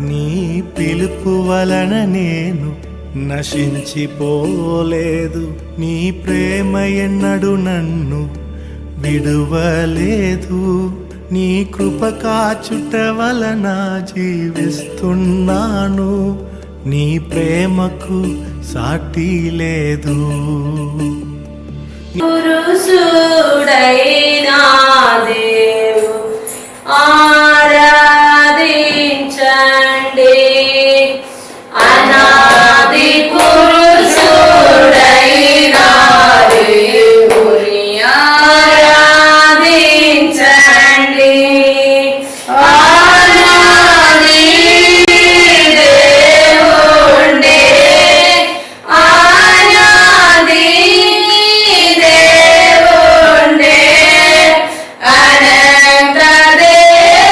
నీ పిలుపు వలన నేను నశించిపోలేదు, నీ ప్రేమ ఎన్నడు నన్ను విడువలేదు, నీ కృప కాచుట వలన జీవిస్తున్నాను, నీ ప్రేమకు సాటి లేదు. పురుషుడైనా దేవు ఆరాధించండి, అనాది పురుషుడైనా దేవుని ఆరాధించండి. ఆనాది దేవుండే, ఆనాది దేవుండే, అనంత దేవుండే,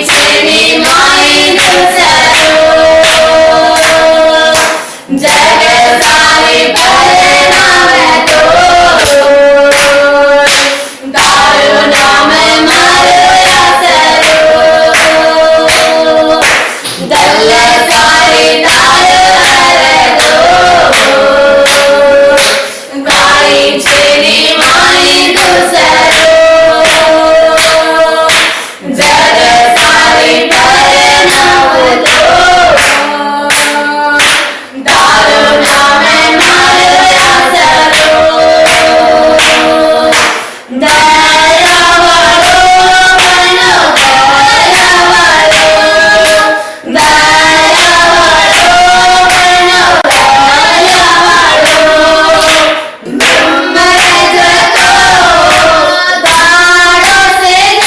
చెని మాయిందుసరు జగసారి పరిణామతో దారుణమే మరుసరు దల్లే సారి తారరతో గాయి చెని మాయిందుసరు జగసారి పరిణామతో దారుణమే మరుసరు దయవడు కను దయవడు దయవడు కను దయవడు బ్రహ్మరజతో దాడోసిగ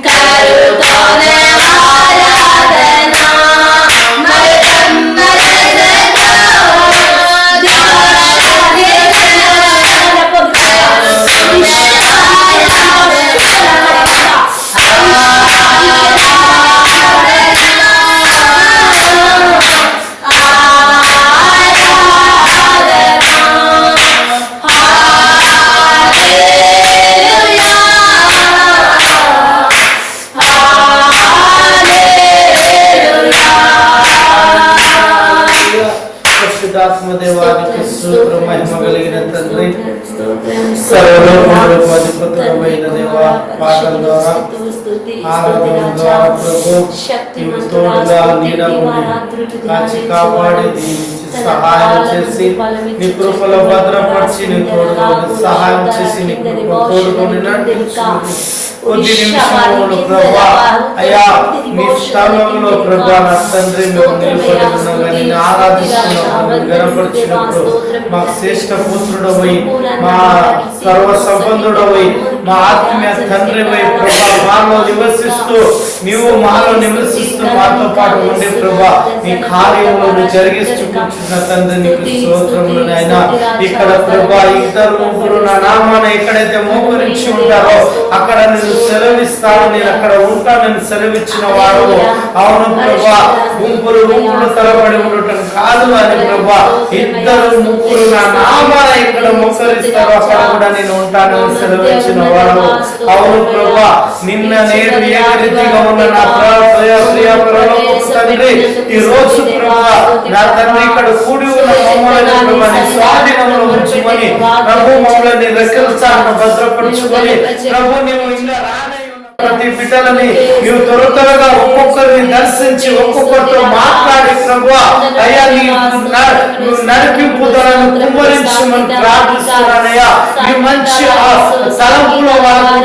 కరుతోనే ఆరాధన మరి బ్రహ్మరజతో పరిశుద్ధాత్మ దేవానికి స్తోత్రం, మహిమ కలిగిన తండ్రి, సర్వలోకములకు అధిపతులమైన దేవా, పాటల ద్వారా ఆరాధన ద్వారా ప్రభు నీవు తోడుగా నీడగా కాచి కాపాడి దీవించి సహాయం చేసి నీ కృపలో భద్రపరిచి నీ తోడుగా సహాయం చేసి నీ కృప తోడుకొని నడిపించు. కొద్ది నిమిషంలో ప్రభా అయ్యా మీ స్థలంలో ప్రభా నా తండ్రి మేము నిలబడి ఉన్నాగా నిన్ను ఆరాధిస్తున్నాము, గణపరిచినప్పుడు మా శ్రేష్ఠ పుత్రుడవై మా సర్వ సంబంధుడవై మా ఆత్మీయ తండ్రివై ప్రభా మాలో నివసిస్తూ నీవు మాలో నివసిస్తూ మాతో పాటు ఉండే ప్రభా నీ కార్యములను జరిగిస్తూ కూర్చున్న తండ్రి నీకు స్తోత్రములు నాయనా. ఇక్కడ ప్రభా ఇద్దరు ముగ్గురు నా నామాన ఎక్కడైతే మోకరించి ఉంటారో అక్కడ నేను సెలవిస్తాను, నేను అక్కడ ఉంటానని సెలవిచ్చిన వాడు. అవును ప్రభా, గుంపులు తరబడి ఉండటం కాదు అని ప్రభా, ఇద్దరు ముగ్గురు నా నామాన ఇక్కడ మోకరిస్తారో అక్కడ కూడా నేను ఉంటానని సెలవిచ్చిన వాడు. అవును ప్రభా, నిన్న నేడు ఏ రీతిగా ఉన్న నా ప్రియ పరలోకపు తండ్రి ఈ రోజు ప్రభా నా తండ్రి ఇక్కడ కూడి ఉన్న మమ్మల్ని ప్రభా నీ స్వాధీనంలో ఉంచుకొని ప్రభు మమ్మల్ని రెక్కల చాటున భద్రపరుచుకొని ప్రభు నీవు ఇలా ప్రతి బిడ్డలని నీవు త్వరగా ఒక్కొక్కరిని దర్శించి ఒక్కొక్కరితో మాట్లాడి ప్రభువా అయ్యా నువ్వు నడిపింపుదలను కుమ్మరించమని ప్రార్థిస్తున్నానయ్యా. నీ మంచి తలంపులో వాళ్ళకు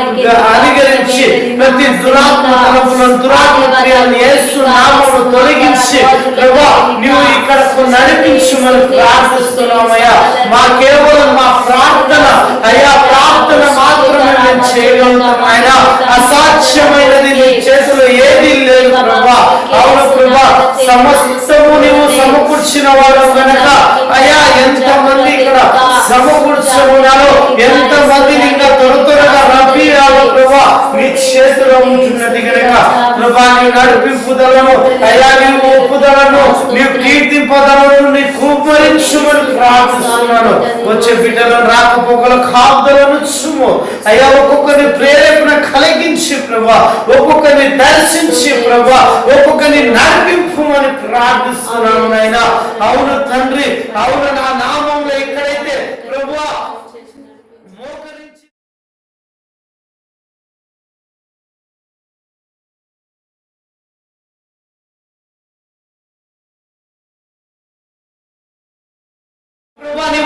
అనుగరించి ప్రతి దురాత్మ తలంపులను దురాత్మ క్రియలను యేసు నామమును తొలగించి ప్రభువా నువ్వు ఇక్కడకు నడిపించమని ప్రార్థిస్తున్నామయ్యా. మా కేవలం మా ప్రార్థన అయ్యా ప్రార్థన మాత్రమే మేము చేయగలుగుతాం ఆయన. అసాధ్యమైనది నీ చేతిలో ఏది లేదు ప్రభా. అవును ప్రభా, సమస్తము నీవు సమకూర్చిన వాడు గనక అయ్యా ఎంతమంది ఇక్కడ సమకూర్చున్నారో ఎంతమందిని ఇంకా త్వరగా రప్పియాలో ప్రభా నీ చేతిలో ఉంటున్నది గనక ప్రభా నీ నడిపింపుదలను అయ్యా నీవు ఒప్పుదలను నీవు కీర్తింపదలను నీ కుమ్మరించుమని ప్రార్థిస్తున్నాను. వచ్చే బిడ్డలను రాకపోకల కాపుదలను చుమ్ము అయ్యా. ఒక్కొక్కరిని ప్రేరేపణ కలిగించి ప్రభా, ఒక్కొక్కరిని దర్శించి ప్రభా, ఒక్కొక్కరిని నడిపింపుమని ప్రార్థిస్తున్నాను నాయన. అవును తండ్రి, అవును నా నామంలో ఎక్కడైతే ప్రభువా మోకరించి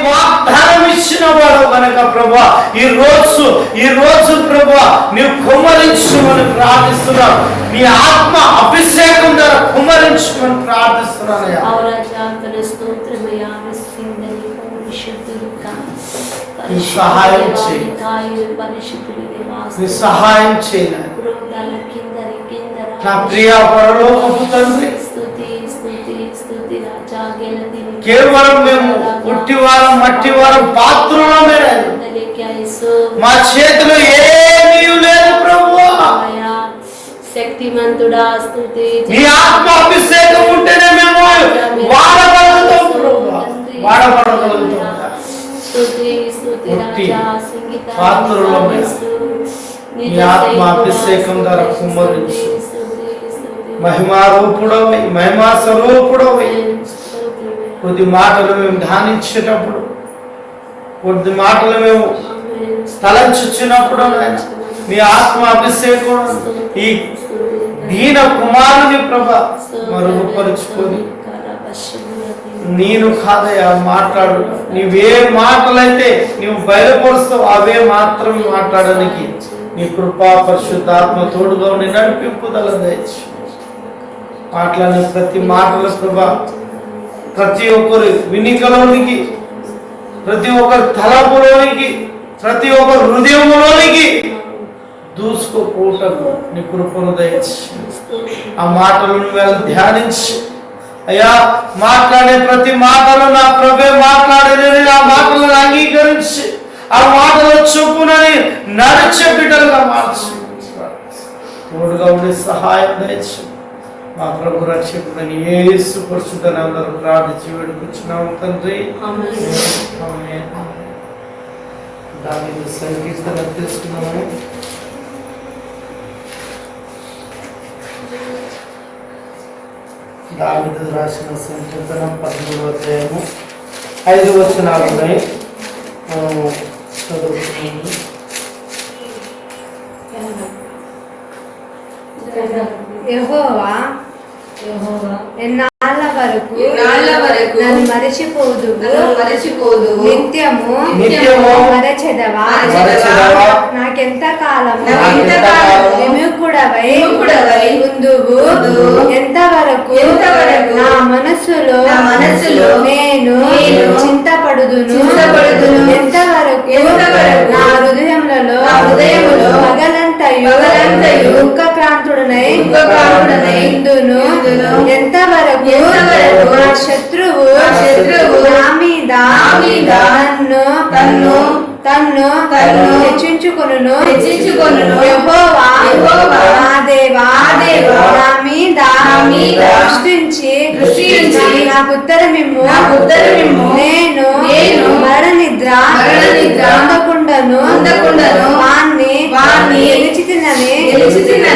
వాగ్దానం ఇచ్చిన వాడు కనుక ప్రభా ఈ రోజు ప్రభా నీవు కుమ్మరించమని ప్రార్థిస్తున్నావు. నీ ఆత్మ అభిషేకం ద్వారా కుమ్మరించమని ప్రార్థిస్తున్నానయ్యా. సహాయం చేయి, సహాయం చేయాలి నా ప్రియ పరలోకపు తండ్రి. కేవలం మేము పుట్టివారం మట్టివారం పాత్రలమే, మా చేతిలో ఏమీ లేదు ప్రభువా. శక్తిమంతుడా స్తుతి నీ ఆత్మ అభిషేకం ఉంటేనే మేము వాడబడగలుగుతాం ప్రభువా, వాడబడగలుగుతాం. స్తుతి స్తుతి ఒట్టి రాజా సంగీత పాత్రలమైన నీ ఆత్మ అభిషేకం ద్వారా కుమ్మరించు. మహిమా రూపుడవై, మహిమా స్వరూపుడవై కొద్ది మాటలు మేము ధ్యానించేటప్పుడు, కొద్ది మాటలు మేము తలంచుచ్చినప్పుడు నాయన మీ ఆత్మ అభిషేకం ఈ దీన కుమారుని ప్రభ మరుగుపరుచుకొని నేను కాదయా మాట్లాడు, నీవే మాటలైతే నీవు బయలుపరుస్తావు అవే మాత్రం మాట్లాడడానికి నీ కృపా పరిశుద్ధాత్మ తోడుగా ఉండి నడిపింపుదల దయచు. మాట్లాడిన ప్రతి మాటల ప్రభా ప్రతి ఒక్కరి వినికలోనికి, ప్రతి ఒక్కరి తలపులోనికి, ప్రతి ఒక్కరి హృదయంలోనికి దూసుకోపోటకు నీ కృపను దయచి ఆ మాటలను వేళ ధ్యానించి అయ్యా మాట్లాడే ప్రతి మాటలు నా ప్రభే మాట్లాడేది ఆ మాటలను అంగీకరించి ఆ మాటలు చొప్పునని నడిచే బిడ్డలుగా మార్చి తోడుగా ఉండే సహాయం దయచి మా ప్రభు రక్షకుడని యేసు పరిశుద్ధని అందరూ ప్రార్థించి వేడుకొచ్చున్నాము తండ్రి. ఆమేన్. దావీదు సంకీర్తన తీసుకున్నాము. దావీదు రాసిన సంకీర్తన 13వ అధ్యాయము 5 వచనాలు ఉన్నాయి. చదువుతున్నాము. యెహోవా ఎన్నాళ్ళ వరకు నన్ను మరచిపోదు నిత్యము మరచెదవా నాకెంత కాలము విముఖుడవై ఉందువు ఎంతవరకు నా మనస్సులో నేను చింతపడుదును ఎంతవరకు నా హృదయములలో పగలంతయు దుఃఖక్రాంతుడనై ఇందును ఎంతవరకు నా శత్రువు నా మీద తన్ను హెచ్చించుకొనును యెహోవా నా దేవా నా మీద దృష్టించి నాకు ఉత్తరమిమ్ము నేను మరణ నిద్ర పొందకుండను వాణ్ణి గెలిచితినని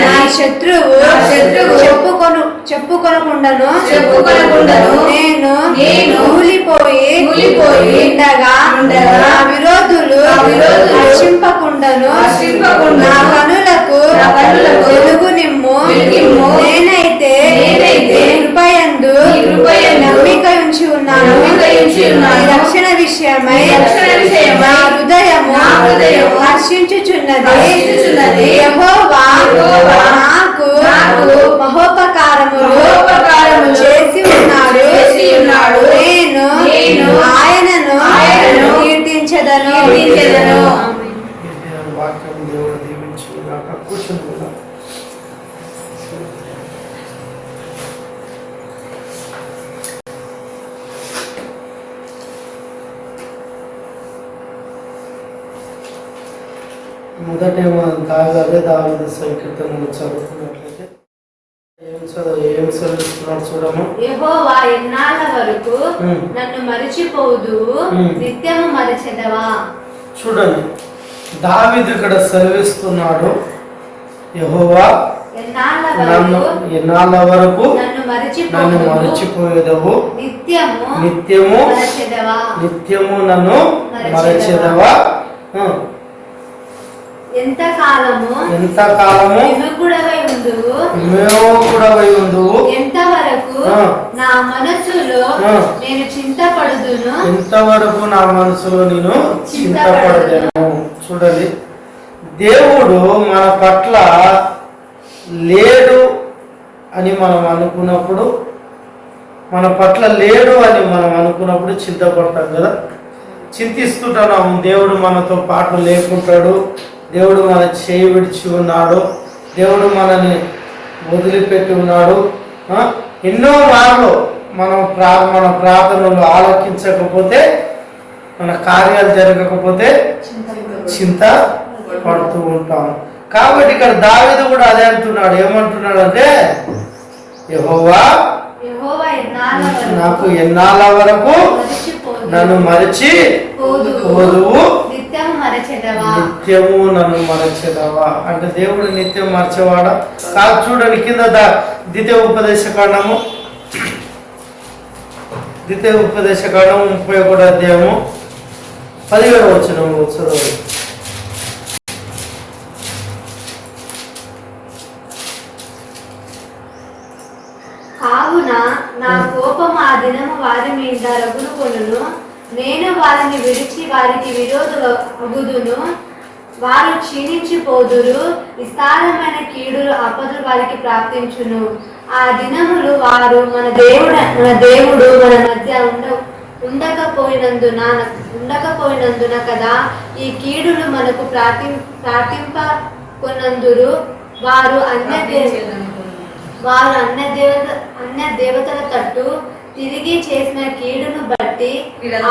నా శత్రువు చెప్పుకొనకుండను నేను ఊలిపోయి ఉండగా నా విరోధులు హర్షింపకుండను నా కనులకు వెలుగు నిమ్ము నేనైతే కృపయందు నమ్మిక ఉంచి ఉన్నాను రక్షణ విషయమై నా హృదయము హర్షించుచున్నది యెహోవా నాకు మహోపకారములు చేసి ఉన్నాడు నేను ఆయనను కీర్తించెదను. వాక్యం దేవుడు దీవించి కూర్చుంటున్నాం. మొదట అదే దావీదు సంకీర్తనలు చదువుతున్నట్లయితే ఏం చదువుతున్నాడు చూడము. యెహోవా ఎన్నాళ్ళ వరకు నన్ను మరచిపోదు నిత్యము మరచెదవా. చూడండి దావీదు ఇక్కడ సెలవిస్తున్నాడు, యెహోవా ఎన్నాళ్ళ వరకు నన్ను మరచిపోయేదవు నిత్యము నన్ను మరచెదవా. ఎంత కాలము విముఖుడవై ఉందువు ఎంతవరకు నా మనసులో నేను చింతపడుదును ఎంతవరకు నా మనసులో నేను చింతపడలేను. చూడండి, దేవుడు మన పట్ల లేడు అని మనం అనుకున్నప్పుడు, మన పట్ల లేడు అని మనం అనుకున్నప్పుడు చింతపడతాం కదా, చింతిస్తుంటున్నాము. దేవుడు మనతో పాటు లేకుంటాడు, దేవుడు మన చేయి విడిచి ఉన్నాడు, దేవుడు మనని వదిలిపెట్టి ఉన్నాడు. ఎన్నో మార్లు మన ప్రార్థనలు ఆలకించకపోతే, మన కార్యాలు జరగకపోతే చింత పడుతూ ఉంటాం. కాబట్టి ఇక్కడ దావీదు కూడా అదే అంటున్నాడు. ఏమంటున్నాడు అంటే యెహోవా నాకు ఎన్నాళ్ళ వరకు నన్ను మరచి పోదువు, నిత్యము నన్ను మరచెదవా. అంటే దేవుడు నిత్యం మరచేవాడా కాదు. చూడండి కింద ద్వితీయ ఉపదేశకాండము 31వ అధ్యాయము 17వ వచనము చదవండి. కావున నా కోపము ఆ దినము వారి మీద రగులుకొనును, నేను వారిని విడిచి వారికి విరోధులగుదును, వారు క్షీణించిపోదురు, విస్తారమైన కీడులు ఆపదలు వారికి ప్రాప్తించును. ఆ దినములు వారు మన దేవుడు మన మధ్య ఉండకపోయినందున కదా ఈ కీడులు మనకు ప్రార్థింపకొనందురు. వారు అన్య దేవతల తట్టు తిరిగి చేసిన కీడును బట్టి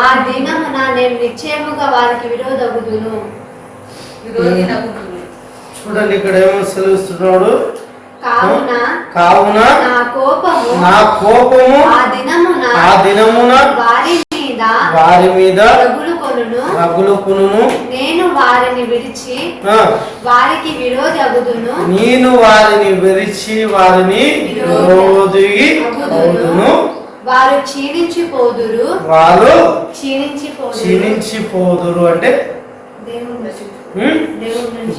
ఆ దినమున నేను నిశ్చయముగా వారికి విరోధగుదును. చూడండి ఇక్కడ ఏమో సెలవుస్తున్నాడు. కావున నా కోపము ఆ దినమున వారి మీద రగులుకొనును, నేను వారిని విడిచి వారికి విరోధి అగుదును, వారు క్షీణించిపోదురు అంటే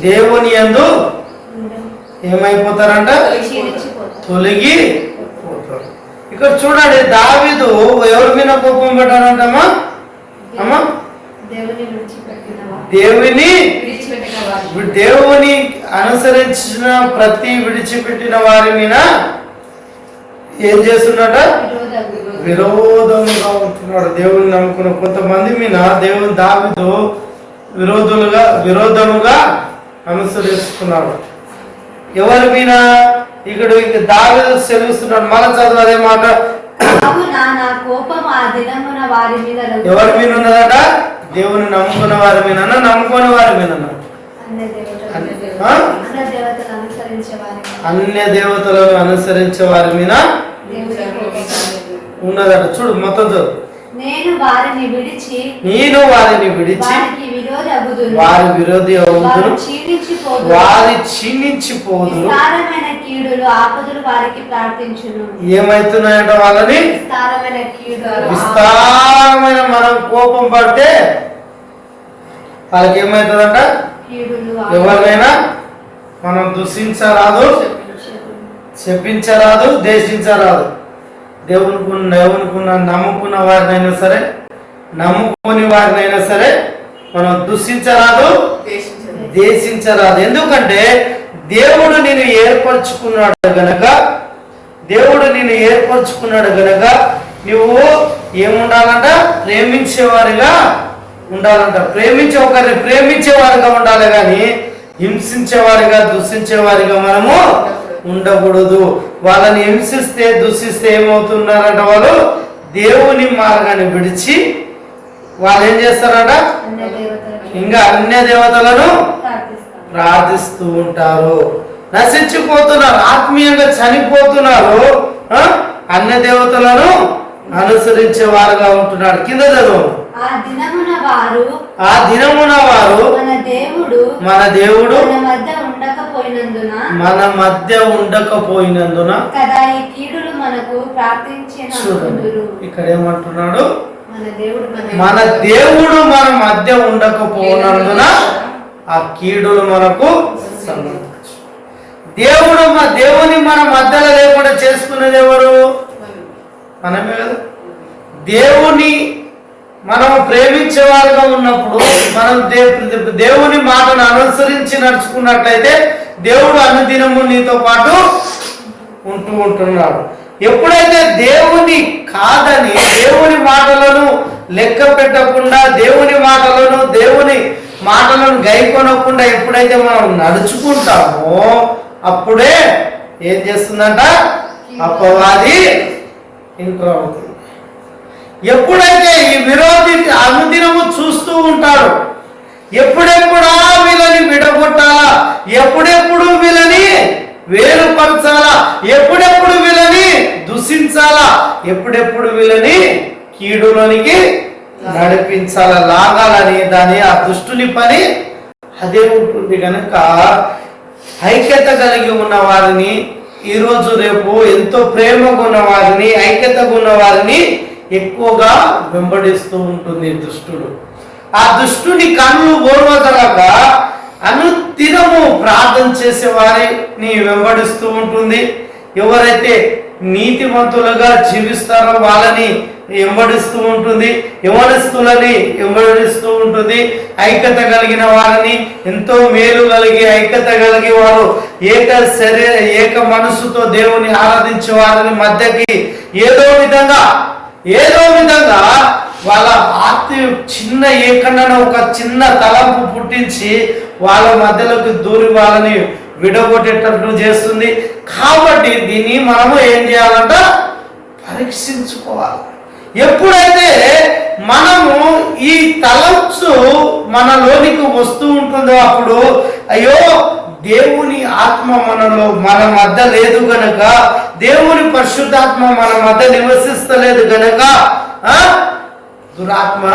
దేవుని యందు ఏమైపోతారంట? తొలగిపోతారు. ఇక్కడ చూడండి దావీదు ఎవరి మీద కోపం పెట్టారంటమ్మా? అమ్మా దేవుని అనుసరించిన ప్రతి విడిచిపెట్టిన వారి మీద ఏం చేస్తున్నాడ? విరోధంగా ఉంటున్నాడు. దేవుని నమ్ముకున్న కొంతమంది మీద దేవుని దావీదు విరోధముగా అనుసరిస్తున్నాడు. ఎవరి మీద? ఇక్కడ దావీదు సెలవుస్తున్నాడు. మళ్ళా చదువు అదే మాట. ఎవరి మీద ఉన్నదట? దేవుని నమ్ముకున్న వారి మీద, నమ్ముకునే వారి మీద, అన్య దేవతలను అనుసరించే వారి మీద ఉన్నదట. చూడు మొత్తం చదువు. నేను వారిని విడిచి వారి విరోధి అవుదును, వారి క్షీణించిపోదురు, ఏమైతున్నాయంట? వాళ్ళని విస్తారమైన మనం కోపం పడితే వాళ్ళకి ఏమవుతుందంట? ఎవరినైనా మనం దూషించరాదు, శపించరాదు, దేశించరాదు. దేవునికున్న నమ్ముకున్న వారినైనా సరే, నమ్ముకొని వారినైనా సరే మనం దూషించరాదు, దేశించరాదు. ఎందుకంటే దేవుడు నిన్ను ఏర్పరచుకున్నాడు గనక నువ్వు ఏముండాలంట? ప్రేమించేవారిగా ఉండాలంట. ఒకరిని ప్రేమించేవారిగా ఉండాలి కానీ హింసించేవారిగా, దూషించేవారిగా మనము ఉండకూడదు. వాళ్ళని హింసిస్తే, దూషిస్తే ఏమవుతున్నారంట? వాళ్ళు దేవుని మార్గాన్ని విడిచి వాళ్ళు ఏం చేస్తారట? ఇంకా అన్య దేవతలను ప్రార్థిస్తూ ఉంటారు, నశించిపోతున్నారు, ఆత్మీయంగా చనిపోతున్నారు, అన్య దేవతలను అనుసరించే వారుగా ఉంటున్నాడు. కింద చదువు. ఆ దినమున వారు మన దేవుడు మన మధ్య ఉండకపోయినందున ఇక్కడ ఏమంటున్నాడు? మన దేవుడు మన మధ్య ఉండకపోయినందున ఆ కీడులు మనకు సంభవించు. దేవుని మన మధ్యలో లేకుండా చేసుకునేది ఎవరు? మనమే కదా. దేవుని మనం ప్రేమించేవారుగా ఉన్నప్పుడు, మనం దేవుని మాటను అనుసరించి నడుచుకున్నట్లయితే దేవుడు అనుదినము నీతో పాటు ఉంటున్నాడు. ఎప్పుడైతే దేవుని కాదని, దేవుని మాటలను లెక్క పెట్టకుండా, దేవుని మాటలను గైకొనకుండా ఎప్పుడైతే మనం నడుచుకుంటామో అప్పుడే ఏం చేస్తుందంట? అపవాది ఎంటర్ అవుతుంది. ఎప్పుడైతే ఈ విరోధి అనుదినము చూస్తూ ఉంటాడు, ఎప్పుడెప్పుడా వీళ్ళని విడగొట్టాలా, ఎప్పుడెప్పుడు వీళ్ళని వేరుపరచాలా, ఎప్పుడెప్పుడు వీళ్ళని దూషించాలా, ఎప్పుడెప్పుడు వీళ్ళని కీడులోనికి నడిపించాలా, లాగాలని దాని ఆ దుష్టుని పని అదే ఉంటుంది. కనుక ఐక్యత కలిగి ఉన్న వారిని, ఈరోజు రేపు ఎంతో ప్రేమగా ఉన్న వారిని, ఐక్యతగా ఉన్న వారిని ఎక్కువగా వెంబడిస్తూ ఉంటుంది దుష్టుడు. ఆ దుష్టుని కన్నులు ఓర్వగలక అనుదినము ప్రార్థన చేసే వారిని వెంబడిస్తూ ఉంటుంది. ఎవరైతే నీతిమంతులుగా జీవిస్తారో వాళ్ళని వెంబడిస్తూ ఉంటుంది, యవనస్తులని వెంబడిస్తూ ఉంటుంది. ఐక్యత కలిగిన వారిని, ఎంతో మేలు కలిగి ఐక్యత కలిగి వారు ఏక మనసుతో దేవుని ఆరాధించే వారిని మధ్యకి ఏదో విధంగా వాళ్ళ ఆత్మ చిన్న ఏకన్నా ఒక చిన్న తలంపు పుట్టించి వాళ్ళ మధ్యలోకి దూరి వాళ్ళని విడగొట్టేటట్లు చేస్తుంది. కాబట్టి దీన్ని మనము ఏం చేయాలంట, పరీక్షించుకోవాలి. ఎప్పుడైతే మనము ఈ తలంపు మనలోనికి వస్తూ ఉంటుందో అప్పుడు అయ్యో దేవుని ఆత్మ మన మధ్య లేదు గనక, దేవుని పరిశుద్ధాత్మ మన మధ్య నివసిస్తలేదు గనక దురాత్మ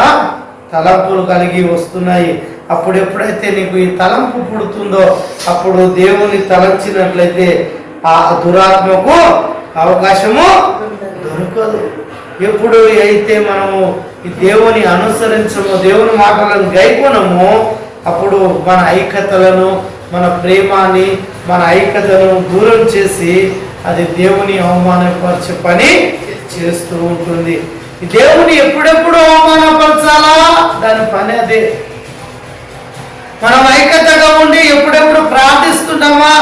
తలంపులు కలిగి వస్తున్నాయి. అప్పుడు ఎప్పుడైతే నీకు ఈ తలంపు పుడుతుందో అప్పుడు దేవుని తలంచినట్లయితే ఆ దురాత్మకు అవకాశము దొరకదు. ఎప్పుడు అయితే మనము ఈ దేవుని అనుసరించము, దేవుని మాటలను గైకొనము, అప్పుడు మన ఐక్యతలను, మన ప్రేమాన్ని, మన ఐక్యతను దూరం చేసి అది దేవుని అవమానపరిచే పని చేస్తూ ఉంటుంది. దేవుని ఎప్పుడెప్పుడు అవమానపరచాలా, దాని పని అదే. మనం ఐక్యతగా ఉండి ఎప్పుడెప్పుడు ప్రార్థిస్తున్నామా,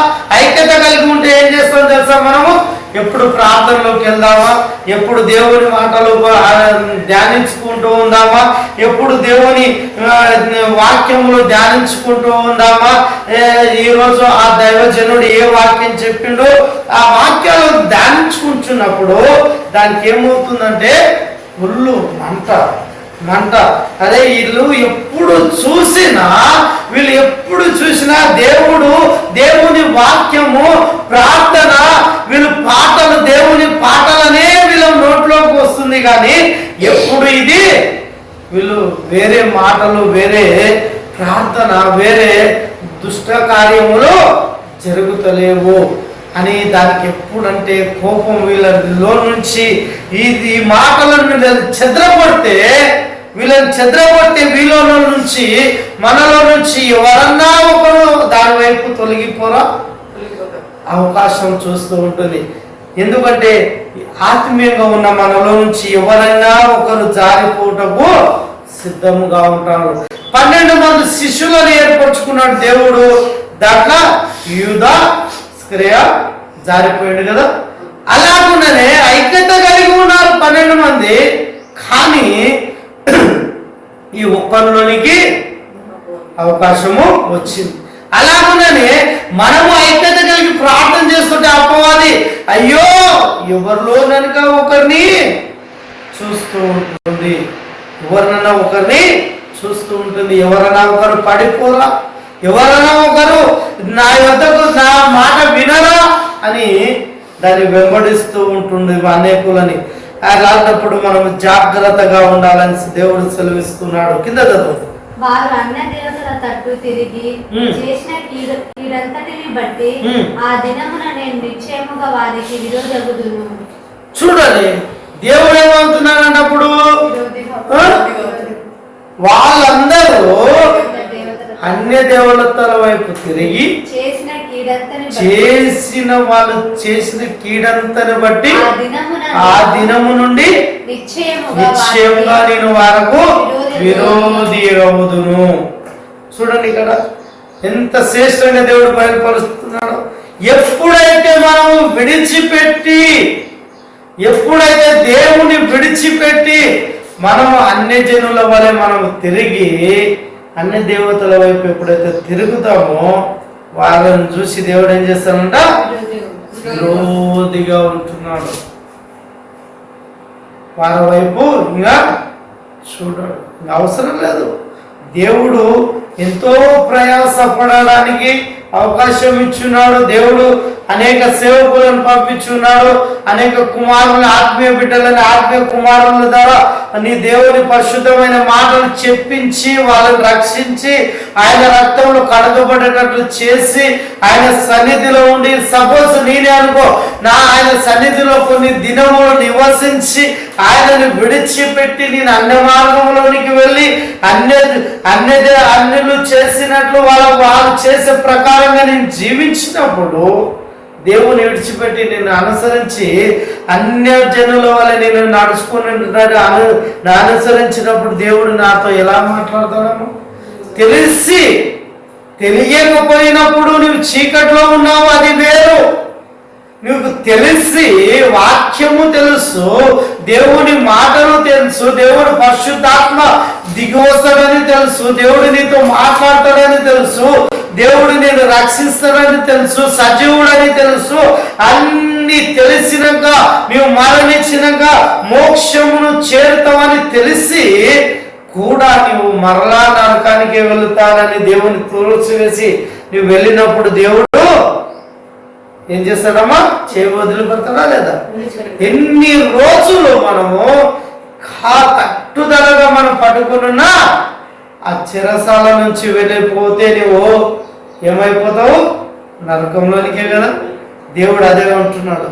ఐక్యత కలిగి ఉంటే ఏం చేస్తాం తెలుసా, మనము ఎప్పుడు ప్రార్థనలోకి వెళ్దామా, ఎప్పుడు దేవుని మాటలు ధ్యానించుకుంటూ ఉందామా, ఎప్పుడు దేవుని వాక్యములు ధ్యానించుకుంటూ ఉందామా, ఈరోజు ఆ దైవజనుడు ఏ వాక్యం చెప్పిండో ఆ వాక్యాలు ధ్యానించుకుంటున్నప్పుడు దానికి ఏమవుతుందంటే ఒళ్ళు మంట. అదే వీళ్ళు ఎప్పుడు చూసినా దేవుని వాక్యము, ప్రార్థన, వీళ్ళు పాటలు, దేవుని పాటలనే వీళ్ళ నోట్లోకి వస్తుంది. కానీ ఎప్పుడు ఇది వీళ్ళు వేరే మాటలు, వేరే ప్రార్థన, వేరే దుష్ట కార్యములు జరుగుతలేవు అని దానికి ఎప్పుడంటే కోపం వీళ్ళలో నుంచి ఈ మాటలను వీళ్ళని చెదరగొడితే వీళ్ళలో నుంచి, మనలో నుంచి ఎవరన్నా ఒకరు దాని వైపు తొలగిపోరా అవకాశం చూస్తూ ఉంటుంది. ఎందుకంటే ఆత్మీయంగా ఉన్న మనలో నుంచి ఎవరైనా ఒకరు జారిపోటకు సిద్ధముగా ఉంటారు. 12 మంది శిష్యులను ఏర్పరచుకున్నాడు దేవుడు. దాంట్లో యూదా ఇస్కరియా జారిపోయాడు కదా. అలాగుండనే ఐక్యత కలిగి ఉన్నారు 12 మంది. కానీ ఈ ఒక్కరిలోనికి అవకాశము వచ్చింది. అలాగుండనే మనము ఐక్యత కలిగి ప్రార్థన చేస్తుంటే అపవాది అయ్యో ఎవరిలో కనుక ఒకరిని చూస్తూ ఉంటుంది, ఎవరినన్నా ఒకరిని చూస్తూ ఉంటుంది. ఎవరన్నా ఒకరు పడిపోరా, ఎవరన్నా ఒకరు నా యొద్దకు నా మాట వినరా అని దాన్ని వెంబడిస్తూ ఉంటుంది అనేకులని. అలాంటప్పుడు మనం జాగ్రత్తగా ఉండాలని దేవుడు సెలవిస్తున్నాడు. కింద చదువు. వారు అన్య దేవతల తట్టు తిరిగి చేసిన కీడంతటిని బట్టి ఆ దినమున నేను నిశ్చయముగా వారికి విరోధగుదును. చూడండి దేవుడు ఏమవుతున్నాడు అన్నప్పుడు వాళ్ళందరూ అన్య దేవతల వైపు తిరిగి వాళ్ళు చేసిన కీడంతని బట్టి ఆ దినము నుండి నిశ్చయముగా నేను వారకు విరోధి అవుదును. చూడండి ఇక్కడ ఎంత శ్రేష్టంగా దేవుడు బయలుపరుస్తున్నాడు. ఎప్పుడైతే మనము ఎప్పుడైతే దేవుని విడిచిపెట్టి మనము అన్య జనుల వలె మనము తిరిగి అన్య దేవతల వైపు ఎప్పుడైతే తిరుగుతామో వాళ్ళని చూసి దేవుడు ఏం చేస్తాడంట, విరోధిగా ఉంటున్నాడు. వాళ్ళ వైపు ఇంకా చూడడు. అవసరం లేదు. దేవుడు ఎంతో ప్రయాసపడడానికి అవకాశం ఇచ్చున్నాడు దేవుడు. అనేక సేవకులను పంపించున్నాడు. అనేక కుమారులను, ఆత్మీయ బిడ్డలని, ఆత్మీయ కుమారుల ద్వారా నీ దేవుని పరిశుద్ధమైన మాటలు చెప్పించి వాళ్ళని రక్షించి ఆయన రక్తంలో కడగబడేటట్లు చేసి ఆయన సన్నిధిలో ఉండి, సపోజ్ నేనే అనుకో, ఆయన సన్నిధిలో కొన్ని దినములు నివసించి ఆయనను విడిచిపెట్టి నేను అన్య మార్గంలోనికి వెళ్ళి అన్యులు చేసినట్లు వాళ్ళు చేసే ప్రకారంగా నేను జీవించినప్పుడు, దేవుని విడిచిపెట్టి నేను అనుసరించి అన్య జనుల వల్ల నేను అనుసరించినప్పుడు దేవుడు నాతో ఎలా మాట్లాడతాడేమో. తెలియకపోయినప్పుడు నువ్వు చీకట్లో ఉన్నావు, అది వేరు. నీకు తెలిసి వాక్యము తెలుసు, దేవుని మాటలు తెలుసు, దేవుడు పరిశుద్ధాత్మ దిగి వస్తాడని తెలుసు, దేవుడు నీతో మాట్లాడతాడని తెలుసు, దేవుడు నేను రక్షిస్తాడని తెలుసు, సజీవుడని తెలుసు. అన్ని తెలిసినాక నీవు మరణించినాక మోక్షమును చేరుతావని తెలిసి కూడా నీవు మరలా నరకానికి వెళుతానని దేవుని తులసివేసి నువ్వు వెళ్ళినప్పుడు దేవుడు ఏం చేస్తాడమ్మా? వదిలిపెడతాడా లేదా? ఎన్ని రోజులు మనము కట్టుదలగా మనం పట్టుకున్నా ఆ చెరసాల నుంచి వెళ్ళిపోతే నువ్వు ఏమైపోతావు? నరకంలోనికే కదా. దేవుడు అదే అంటున్నాడు,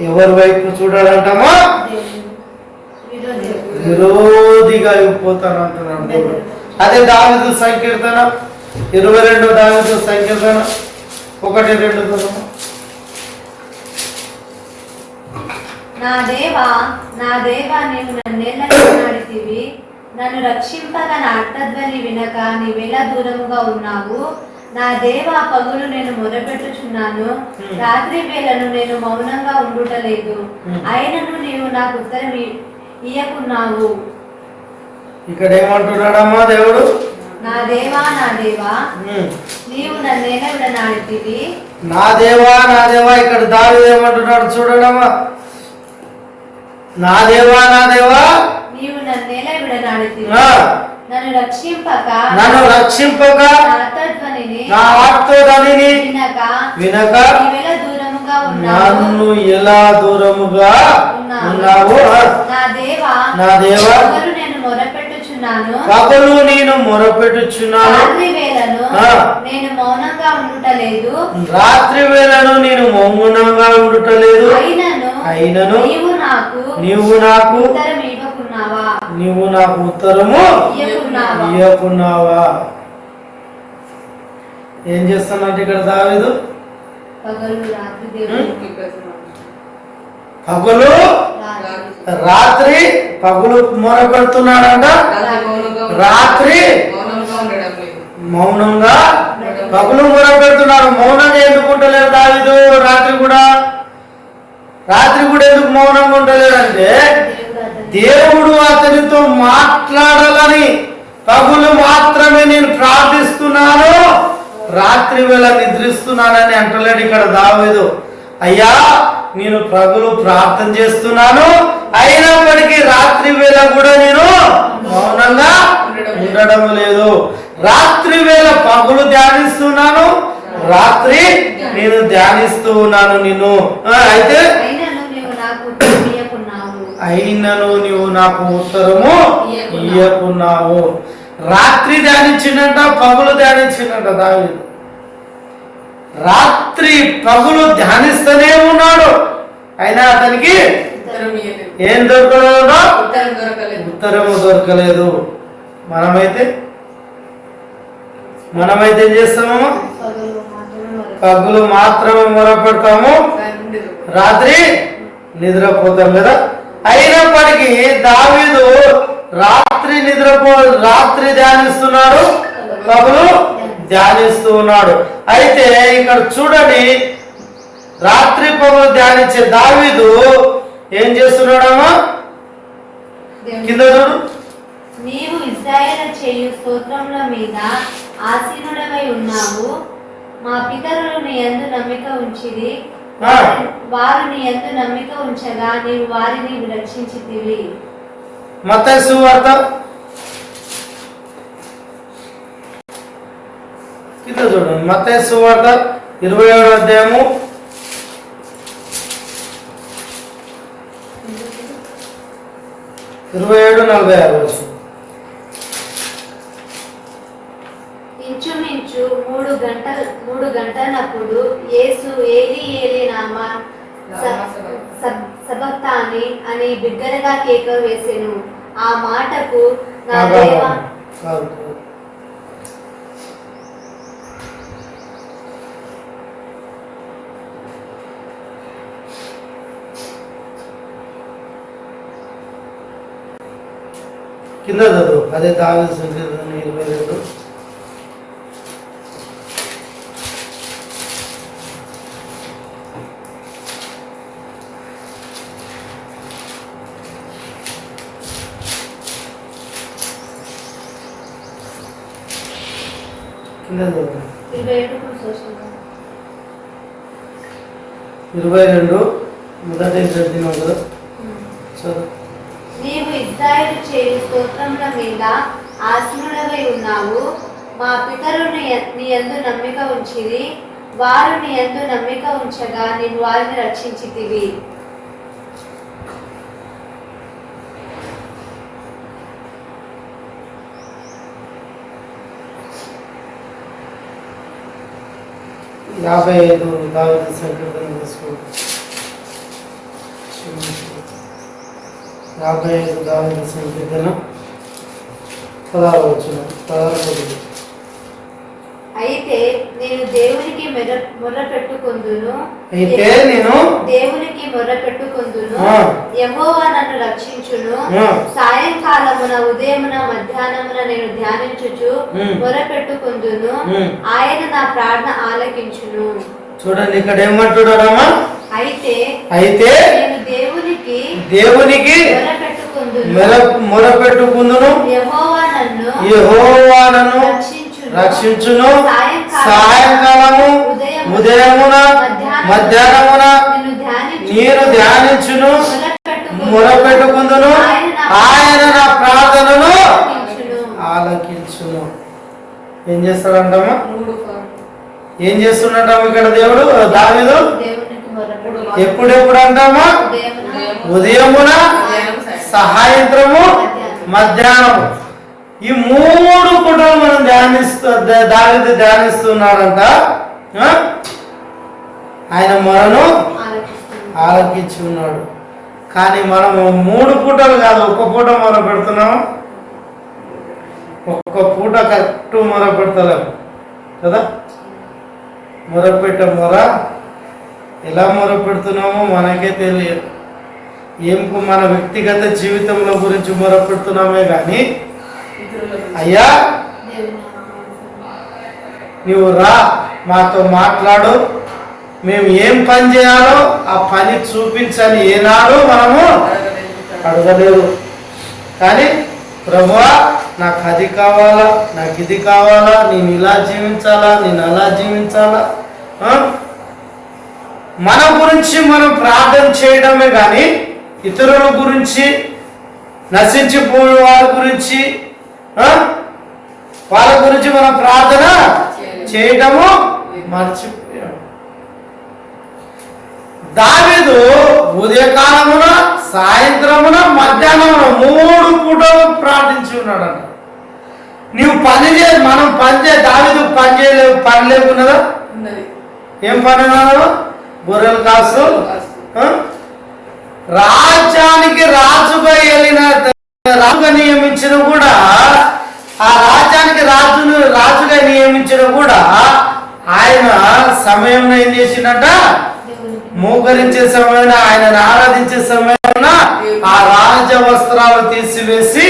ఎవరి వైపు చూడాలంటామా? విరోధిగా అయిపోతాను అంటున్నాడు దేవుడు. అదే దావీదు సంకీర్తన 22 దావీదు సంకీర్తన 1-2. నా దేవా నీవు నన్నేళ్ళ నడితివి, నన్ను రక్షింపగా నా అట్టధ్వని వినక నీవెలా దూరముగా ఉన్నావు. నా దేవా, పగులు నేను మొరపెట్టుచున్నాను, రాత్రి వేళను నేను మౌనంగా ఉండుటలేదు, అయినను నీవు నాకు ఉత్తరం ఇయ్యకున్నావు. ఇక్కడ ఏమంటున్నాడమ్మా దేవుడు? నా దేవా నీవు నన్నేల విడనాడితివి. నా దేవా ఇక్కడ దావీదు ఏమంటున్నాడు చూడడమ్మా? నా దేవా నీవు నన్నేల విడనాడితివి, నన్ను రక్షింపక నా ఆర్తధ్వనిని వినక నన్ను ఎలా దూరముగా ఉన్నావు. నా దేవా పగలు నేను మొరపెట్టుచున్నాను, రాత్రి వేళను నేను మౌనంగా ఉండుటలేదు, అయినను నీవు నాకు ఉత్తరము ఇయ్యకున్నావా. ఏం చేస్తానంటే ఇక్కడ దావీదు పగలు రాత్రి మొరపెడుతున్నాడంట, రాత్రి మౌనంగా పగలు మొరపెడుతున్నాడు. మౌనంగా ఎందుకు ఉండలేడు దావీదు? రాత్రి కూడా ఎందుకు మౌనంగా ఉండలేడంటే దేవుడు అతనితో మాట్లాడాలని. పగులు మాత్రమే నేను ప్రార్థిస్తున్నాను, రాత్రి వేళ నిద్రిస్తున్నానని అంటలేడు ఇక్కడ దావీదు. అయ్యా, నేను పగులు ప్రార్థన చేస్తున్నాను, అయినప్పటికీ రాత్రి వేళ కూడా నేను మౌనంగా ఉండడం లేదు. రాత్రి వేళ పగులు ధ్యానిస్తున్నాను, రాత్రి నేను ధ్యానిస్తూ ఉన్నాను నిన్ను. అయితే అయినను నీవు నాకు ఉత్తరము ఇయ్యకున్నావు. రాత్రి ధ్యానించిందంట, పగులు ధ్యానించిందంట దావీదు. రాత్రి పగులు ధ్యానిస్తూనే ఉన్నాడు, అయినా అతనికి ఏం దొరకలేదు? ఉత్తరము దొరకలేదు. మనమైతే ఏం చేస్తామమ్మా? పగులు మాత్రమే మొరపెడతాము, రాత్రి నిద్రపోతాం కదా. అయినప్పటికీ దావీదు రాత్రి ధ్యానిస్తున్నాడు, పగులు ధ్యానిస్తూ ఉన్నాడు. అయితే ఇక్కడ చూడండి, రాత్రి పగులు ధ్యానించే దావీదు ఏం చేస్తున్నాడమ్మా? కింద చూడు. నీవు ఇశ్రాయేలు చేయు స్తోత్రముల మీద ఆసీనుడవై ఉన్నావు. మా పితరులు నీ యందు నమ్మిక ఉంచిరి, వారు నీ యందు నమ్మిక ఉంచగా నీవు వారిని రక్షించితివి. మత్తయి సువార్త కింద చూడండి, మత్తయి సువార్త 27వ అధ్యాయము 27:46. ఇంచుమించు 3 గంటలప్పుడు యేసు ఏలి ఏలి నామా సబక్తాని అని బిగ్గరగా కేక వేసెను. ఆ మాటకు నా దేవా కింద చదువు, అదే దావీదు సంకీర్తన 22. కింద చదువు 22 మొదటి చదివినాం కదా, చదువు. నీవు ఇశ్రాయేలు చేయు స్తోత్రముల మీద ఆసీనుడవై ఉన్నావు. మా పితరులు నీ యందు నమ్మిక ఉంచిరి. వారు నీ యందు నమ్మిక ఉంచగా నీవు వారిని రక్షించితివి. యాభై 55 దావీదు సంకీర్తన తీసుకోండి. 55 దావీదు సంకీర్తన 16. అయితే నేను దేవునికి మొర్ర పెట్టుకొందును. యెహోవా నన్ను రక్షించును. సాయంకాలమున ఉదయమున మధ్యాహ్నమున నేను ధ్యానించుచు మొర్ర పెట్టుకొందును. ఆయన నా ప్రార్థన ఆలకించును. చూడండి ఇక్కడ ఏమంటున్నారమ్మా, అయితే నేను దేవునికి మొర పెట్టుకుందును. యెహోవా నన్ను రక్షించును. సాయంకాలము ఉదయమున మధ్యాహ్నమున నేను ధ్యానించును, మొర పెట్టుకుందును. ఆయన నా ప్రార్థనను ఆలకించును. ఏం చేస్తాడంటమ్మా, ఏం చేస్తున్నట్టమ్మా ఇక్కడ దేవుడు దావీదు? ఎప్పుడెప్పుడు అంటామా, ఉదయమున సాయంత్రము మధ్యాహ్నము. ఈ 3 పూటలు మనం దావీదు ధ్యానిస్తున్నాడంట. ఆయన మొరను ఆలకించి ఉన్నాడు. కానీ మనము 3 పూటలు కాదు, ఒక్క పూట మొర పెడుతున్నాము. ఒక్క పూట కరెక్ట్ మొర పెడతలేము కదా. మొరపెట్ట మొర ఎలా మొర పెడుతున్నామో మనకే తెలియదు. మన వ్యక్తిగత జీవితంలో గురించి మొర పెడుతున్నామే కానీ, అయ్యా నువ్వు రా, మాతో మాట్లాడు, మేము ఏం పని చేయాలో ఆ పని చూపించని ఏనాడు మనము అడగలేదు. కానీ ప్రభువా నాకు అది కావాలా, నాకు ఇది కావాలా, నేను ఇలా జీవించాలా, నేను అలా జీవించాలా, మన గురించి మనం ప్రార్థన చేయడమే కానీ ఇతరుల గురించి, నశించిపోయే వాళ్ళ గురించి మనం ప్రార్థన చేయడము మర్చిపోయాడు. దావీదు ఉదయకాలమున సాయంత్రమున మధ్యాహ్నమున 3 పూటలు ప్రార్థించి ఉన్నాడంట. నీవు మనం దావీదు పని లేకున్నదా? ఏం పని అన్నాడు? గొర్రెలు కాసు. రాజ్యానికి రాజుగా నియమించిన కూడా, ఆ రాజ్యానికి రాజుగా నియమించిన కూడా ఆయన సమయం ఏం చేసిందట, మోకరించే సమయం, ఆయనను ఆరాధించే సమయం ఆ రాజ వస్త్రాలు తీసివేసి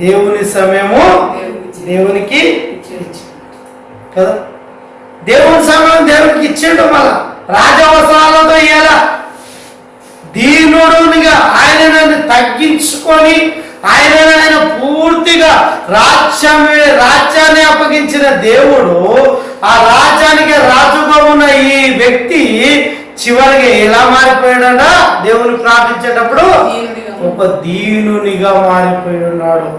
దేవుని సమయము దేవునికి కదా. దేవుని సమయం దేవునికి ఇచ్చిండు. మళ్ళా రాజవస్త్రాలతో ఇలా దీనుడునిగా ఆయనను తగ్గించుకొని ఆయన పూర్తిగా రాజ్యాన్ని అప్పగించిన దేవుడు, ఆ రాజ్యానికి రాజుగా ఉన్న ఈ వ్యక్తి చివరికి ఎలా మారిపోయాడ? దేవుని ప్రార్థించేటప్పుడు ఒక దీనునిగా మారిపోయి ఉన్నాడు.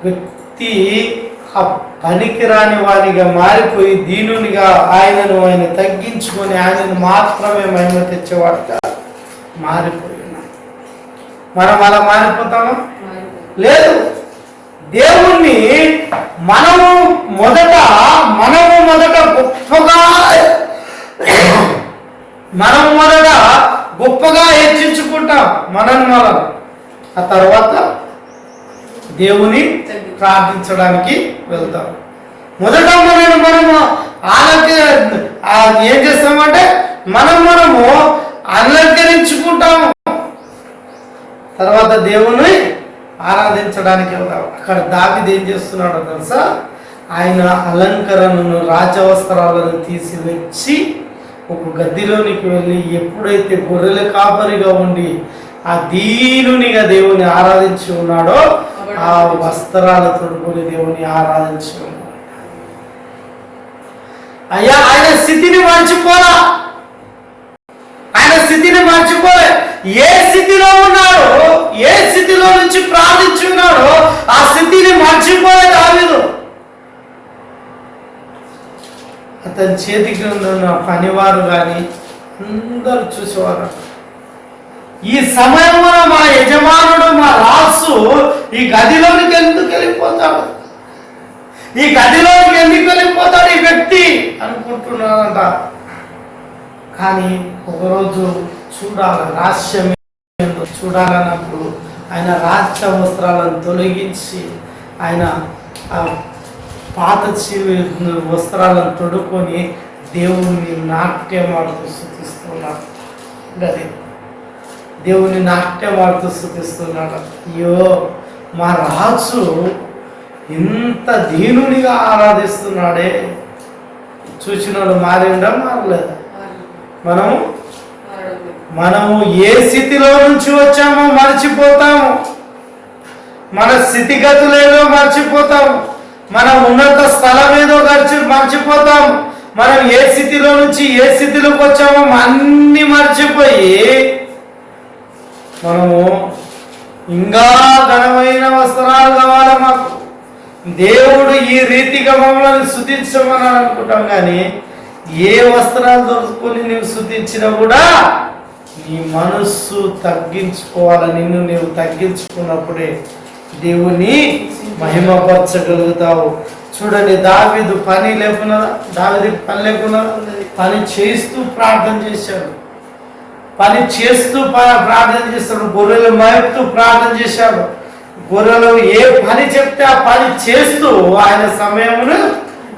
వ్యక్తి ఆ పనికిరాని వాడిగా మారిపోయి దీనునిగా ఆయన తగ్గించుకొని ఆయనను మాత్రమే మహిమ తెచ్చేవాడుగా మారిపోయి ఉన్నాం. మనం అలా మారిపోతామా? లేదు. దేవుణ్ణి మనము మొదట గొప్పగా హెచ్చించుకుంటాం మనం. ఆ తర్వాత దేవుని ప్రార్థించడానికి వెళ్తాం. మొదట మనము ఏం చేస్తామంటే మనము అలంకరించుకుంటాము. తర్వాత దేవుని ఆరాధించడానికి వెళ్తాం. అక్కడ దావీదు ఏం చేస్తున్నాడో తెలుసా? ఆయన అలంకరణను, రాజవస్త్రాలను తీసివచ్చి ఒక గదిలోనికి వెళ్ళి ఎప్పుడైతే గొర్రెల కాపరిగా ఉండి ఆ దీనునిగా దేవుని ఆరాధించి ఉన్నాడో ఆ వస్త్రాలు తొడుగుని దేవుని ఆరాధించి ఉన్నాడు. అయ్యా ఆయన స్థితిని మర్చిపోలే. ఏ స్థితిలో ఉన్నాడో, ఏ స్థితిలో నుంచి ప్రార్థించి ఉన్నాడో ఆ స్థితిని మర్చిపోలే దావీదు. అతని చేతికి ఉన్న పనివారు కానీ అందరూ చూసేవారు. ఈ సమయంలో మా యజమానుడు, మా రాసు ఈ గదిలోనికి ఎందుకు వెళ్ళిపోతాడు ఈ వ్యక్తి అనుకుంటున్నాడంట. కానీ ఒకరోజు చూడాలన్నప్పుడు ఆయన రాజ్య వస్త్రాలను తొలగించి ఆయన పాత వస్త్రాలను తొడుక్కొని దేవుణ్ణి నాట్యమాడుతూ స్థుతిస్తున్నాడు. దేవుని నాట్యమాడుతూ స్థుతిస్తున్నాడు. అయ్యో మా రాజు ఇంత దీనునిగా ఆరాధిస్తున్నాడే. చూసినాడు మారిండా? మారలేదా? మనము ఏ స్థితిలో నుంచి వచ్చామో మర్చిపోతాము. మన స్థితిగతులేదో మర్చిపోతాము. మన ఉన్నత స్థలం ఏదో మర్చిపోతాము. మనం ఏ స్థితిలో నుంచి ఏ స్థితిలోకి వచ్చామో అన్ని మర్చిపోయి మనము ఇంకా ఘనమైన వస్త్రాలు కావాలి మాకు, దేవుడు ఈ రీతిగా మమ్మల్ని స్తుతించమని అనుకుంటాం. కానీ ఏ వస్త్రాలు దొరుకుని నువ్వు స్తుతించినా కూడా నీ మనస్సు తగ్గించుకోవాలి. నిన్ను నీవు తగ్గించుకున్నప్పుడే దేవుని మహిమపరచగలుగుతావు. చూడండి, దావీదు పని లేకున్నా, పని చేస్తూ ప్రార్థన చేశాడు. గొర్రెలు మేపుతూ ప్రార్థన చేశాడు. గొర్రెలు ఏ పని చెప్తే ఆ పని చేస్తూ ఆయన సమయమును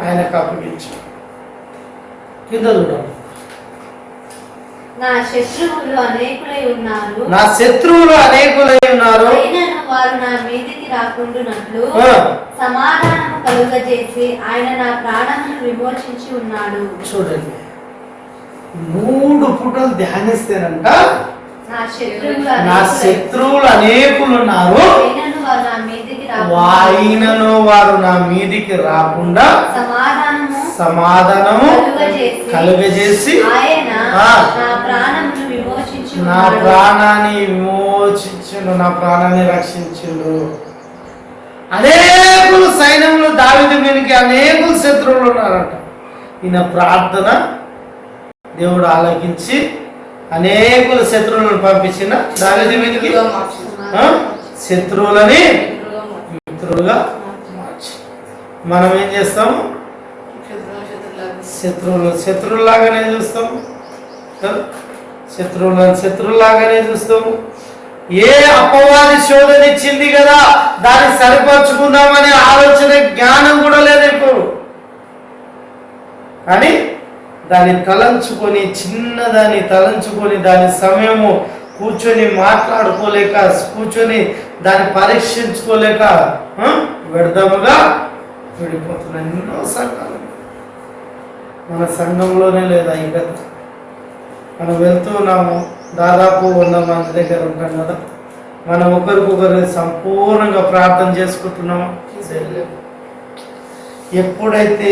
ఆయనకు అప్పగించాడు. కింద చూడండి, నా శత్రువులు అనేకులై ఉన్నారు, వారు నా మీదికి రాకుండునట్లు సమాధానము కలుగజేసి ఆయన నా ప్రాణమును విమోచించి ఉన్నాడు. చూడండి, 3 పూటలు ధ్యానిస్తేనంట నా శత్రువులు అనేకులు ఉన్నారు, ఆయనను వారు నా మీదికి రాకుండా సమాధానము కలుగజేసి నా ప్రాణాన్ని విమోచించును, నా ప్రాణాన్ని రక్షించును. అనేకులు సైన్యంలో దావీదు మీదకి అనేకులు శత్రువులు ఉన్నారంట. ఈయన ప్రార్థన దేవుడు ఆలకించి అనేకుల శత్రువులను పంపించిన దావీదు మీదకి శత్రువులని మిత్రులుగా మార్చి. మనం ఏం చేస్తాము? శత్రువులాగానే చూస్తాము. శత్రువులాగానే చూస్తాము. ఏ అపవాది శోధన ఇచ్చింది కదా, దాన్ని సరిపరుచుకుందామనే ఆలోచన జ్ఞానం కూడా లేదు ఇప్పుడు. కానీ దాన్ని తలంచుకొని, చిన్నదాన్ని తలంచుకొని దాని సమయము కూర్చొని మాట్లాడుకోలేక, కూర్చొని దాన్ని పరీక్షించుకోలేక వ్యర్థముగా విడిపోతున్నాయి ఎన్నో సంఘాలు. మన సంఘంలోనే లేదా ఈ కథ. మనం వెళ్తున్నాము, దాదాపు 100 మంది దగ్గర ఉంటాం కదా, మనం ఒకరికొకరు సంపూర్ణంగా ప్రార్థన చేసుకుంటున్నాము. ఎప్పుడైతే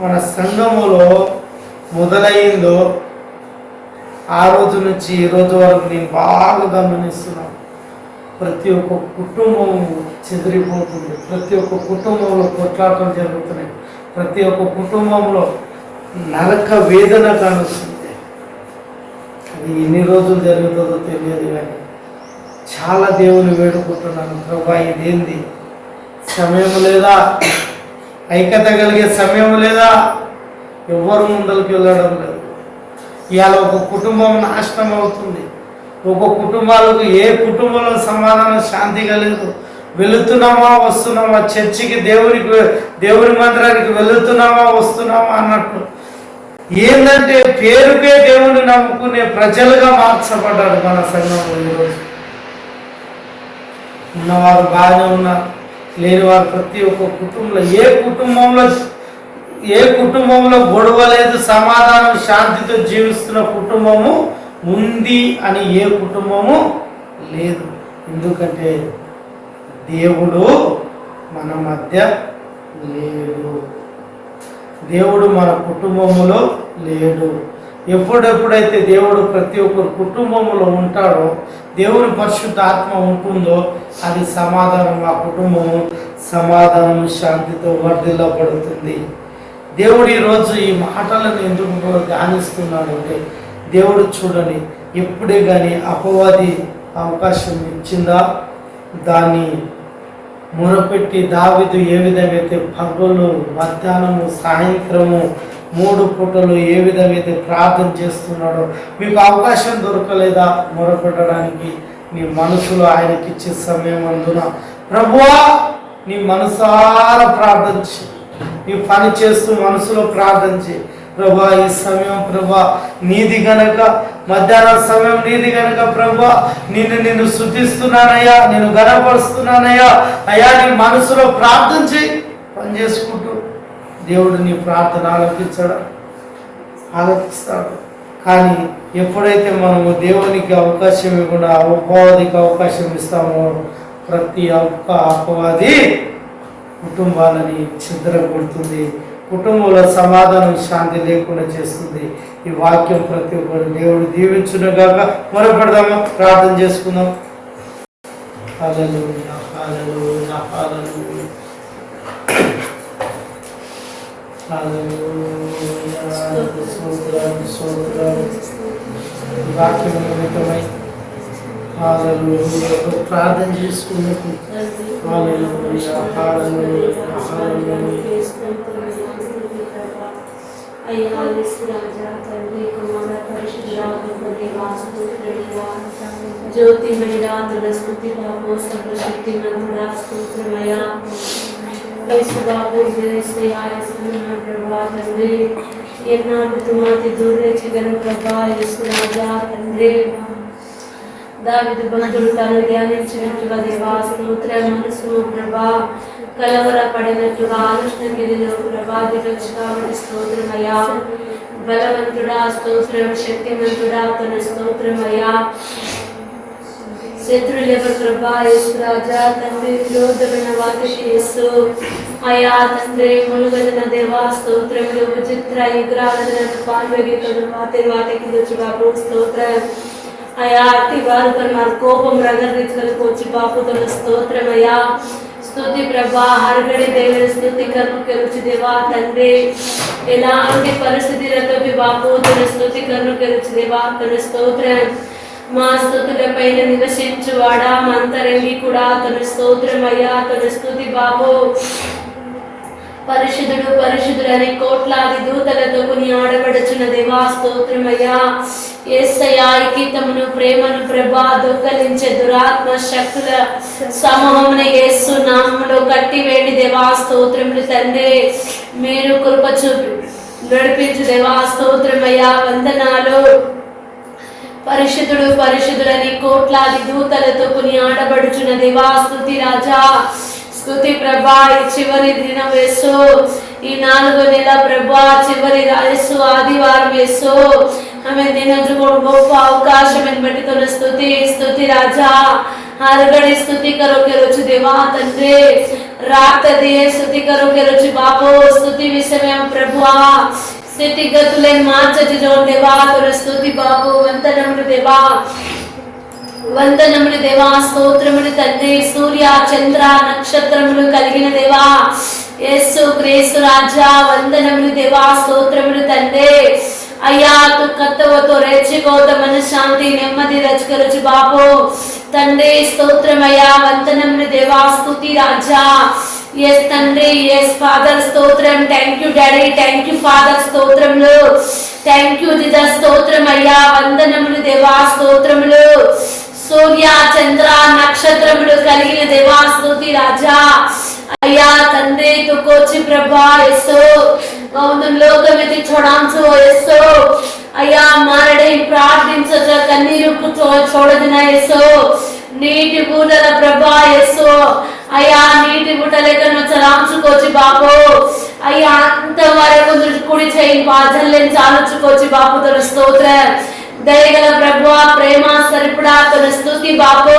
మన సంఘములో మొదలైందో ఆ రోజు నుంచి ఈ రోజు వరకు నేను బాగా గమనిస్తున్నాను. ప్రతి ఒక్క కుటుంబం చెదిరిపోతుంది, ప్రతి ఒక్క కుటుంబంలో కొట్లాటలు జరుగుతున్నాయి, ప్రతి ఒక్క కుటుంబంలో నరక వేదన కానుస్తుంది. అది ఎన్ని రోజులు జరుగుతుందో తెలియదు, కానీ చాలా దేవుని వేడుకుంటున్నాను, ప్రభా ఇదేంది, సమయం లేదా, ఐక్యత కలిగే సమయం లేదా, ఎవరు ముందరికి వెళ్ళడం లేదు. ఇవాళ ఒక కుటుంబం నాశనం అవుతుంది, ఒక కుటుంబాలకు ఏ కుటుంబంలో సమాధానం శాంతిగా లేదు. వెళుతున్నామా వస్తున్నామా, చర్చికి దేవుని మందిరానికి వెళుతున్నామా వస్తున్నామా అన్నట్టు ఏంటంటే పేరుకే దేవుని నమ్ముకునే ప్రజలుగా మార్చబడ్డారు మన సంఘంలో. ఈరోజు ఉన్నవారు బాగానే ఉన్నారు, లేని వారు ప్రతి ఒక్క కుటుంబంలో ఏ కుటుంబంలో గొడవ లేదు, సమాధానం శాంతితో జీవిస్తున్న కుటుంబము ఉంది అని ఏ కుటుంబము లేదు. ఎందుకంటే దేవుడు మన మధ్య లేడు, దేవుడు మన కుటుంబములో లేడు. ఎప్పుడెప్పుడైతే దేవుడు ప్రతి ఒక్కరు కుటుంబంలో ఉంటాడో, దేవుని పరిశుద్ధ ఆత్మ ఉంటుందో, అది సమాధానం, ఆ కుటుంబము సమాధానం శాంతితో వర్ధిల్లబడుతుంది. దేవుడు ఈరోజు ఈ మాటలను ఎందుకు ధ్యానిస్తున్నాడు అంటే, దేవుడు చూడని ఎప్పుడే కానీ అపవాది అవకాశం ఇచ్చిందా, దాన్ని మొరపెట్టి దావీదు ఏ విధంగా అయితే పగలు మధ్యాహ్నము సాయంత్రము 3 పూటలు ఏ విధంగా అయితే ప్రార్థన చేస్తున్నాడో, మీకు అవకాశం దొరకలేదా మొరపెట్టడానికి? నీ మనసులో ఆయనకి ఇచ్చే సమయం అందున ప్రభువా నీ మనసారా ప్రార్థించి, నీ పని చేస్తూ మనసులో ప్రార్థించి, ప్రభా ఈ సమయం ప్రభా నీది గనక, మధ్యాహ్న సమయం నీది గనక ప్రభా నిన్ను స్తుతిస్తున్నానయ్యా, నేను గణపరుస్తున్నానయ్యా అయ్యా, నీ మనసులో ప్రార్థించి పని చేసుకుంటూ దేవుడు నీ ప్రార్థన ఆలకిస్తాడు. కానీ ఎప్పుడైతే మనము దేవునికి అవకాశం ఇవ్వకుండా అపవాదికి అవకాశం ఇస్తామో, ప్రతి అపవాది కుటుంబాలని ఛిద్రపడుతుంది, కుటుంబంలో సమాధానం శాంతి లేకుండా చేస్తుంది. ఈ వాక్యం ప్రతి ఒక్కరు దేవుడు దీవించునుగాక. మొరపెడదామా, ప్రార్థన చేసుకుందాం. హల్లెలూయా, హల్లెలూయా, హల్లెలూయా, హల్లెలూయా. స్తోత్రం, స్తోత్రం. వాక్యం నిమిత్తమై హల్లెలూయా ప్రార్థన చేసుకున్నట్టు. హల్లెలూయా, హల్లెలూయా, హల్లెలూయా. అయ్యా రాజా తండ్రి కుమార పరిశుద్ధ దేవా స్తోత్రమయ్యా, జ్యోతిమయుడా తుల స్తుతి బాబు సర్వశక్తి మంతుడా స్తోత్రమయ్యా. యేసు బాబు ప్రభా తండ్రి ఎన్నాడు తుమాతి దూరేచగల ప్రభా యేసు రాజా తండ్రి దావీదు భక్తుడు తను ధ్యానించినట్టుగా దేవా స్తోత్ర మనసు ప్రభా కలవర పడినట్టుగా ఆలోచన గిరిలో ప్రభా దిగొచ్చు కాబట్టి స్తోత్రమయ్యా. బలవంతుడా స్తోత్రం, శక్తివంతుడా తన స్తోత్రమయ్యా. శత్రులెవరు ప్రభా యేసు రాజా తండ్రి విరోధమైన వాటికి యేసు అయా తండ్రి ములుగన దేవా స్తోత్రములు విచిత్ర విగ్రహాలను పాల్వేగితను వాటికి తెచ్చు బాబు స్తోత్రం అయా. అట్టి వారు మన కోపం రంగరించగలిపోవచ్చు బాబు తన స్తోత్రమయ్యా. స్తుతి ప్రభా హరగడి దేవుని స్తుతి కర్మకి రుచి దేవా తండ్రి ఎలాంటి పరిస్థితులతో బాబు తన స్తుతి కర్మకి రుచి దేవా తన స్తోత్రం. మా స్తుతుల పైన నివసించువాడా మా అంతరంగి కూడా తన స్తోత్రమయ్యా తన స్తుతి బాబు. పరిశుద్ధుడు పరిశుద్ధుడని కోట్లాది దూతలతో కొని ఆడబడుచున్న దేవా స్తోత్రమయ్యా. యేసయ్యా ఈ గీతమును ప్రేమను ప్రభా దొంగలించే దురాత్మ శక్తుల సమూహమును యేసు నామములో కట్టివేడి దేవా స్తోత్రములు తండ్రి. మీరు కృప చూపి నడిపించు దేవా స్తోత్రమయ్యా వందనాలు. పరిశుద్ధుడు పరిశుద్ధుడని కోట్లాది దూతలతో కొని ఆడబడుచున్న దేవా స్తుతి రాజా స్తుతి ప్రభా. ఈ చివరి దినం యేసు, ఈ 4వ నెల ప్రభా చివరి యేసు ఆదివారం యేసు ఆమె దినజుకోడు గొప్ప అవకాశం బట్టి తన స్తుతి స్తుతి రాజా हरगड़ी स्तुति करो के रुचि देवा तंत्रे रात दिए स्तुति करो के रुचि बापो स्तुति विषय में प्रभुआ స్థితిగతులను మార్చచి జోన్ దేవా తన స్తుతి బాబు వందనములు దేవా వందనములు దేవా, స్తోత్రములు తండ్రి. సూర్య చంద్ర నక్షత్రములు కలిగిన దేవా, యేసు క్రీస్తు రాజా, వందనములు దేవా, స్తోత్రములు తండ్రి. అయ్యా తు కత్తవతో రెచ్చికోత మనశ్శాంతి నెమ్మది రచకరుచు బాబు తండ్రి, స్తోత్రమయ్యా, వందనములు దేవా, స్తుతి రాజా. ఎస్ తండ్రి, ఎస్ ఫాదర్, స్తోత్రం. Thank you daddy, thank you father, స్తోత్రములు. థ్యాంక్ యూ దిద, స్తోత్రం అయ్యా, వందనములు దేవా, స్తోత్రములు. సూర్య చంద్ర నక్షత్రములు కలిగిన దేవా, స్తుతి రాజా. అయ్యా తండ్రి, తుకోచి ప్రభా యేసు లోకమితి చూడాంచు యేసు. అయ్యా మారడే ప్రార్థించక కన్నీరు చూడదిన యేసు. నీటి బూటల ప్రభా యేసు. అయ్యా నీటి బూటలేకను చలాంచుకోచి బాబు. అయ్యా అంతవరకు కుడి చేయి బాధల్ని చాలుచుకోచి బాబు. తన స్తోత్రం. దయగల ప్రభు, ప్రేమ సరిపడా తన స్తుతి బాబు.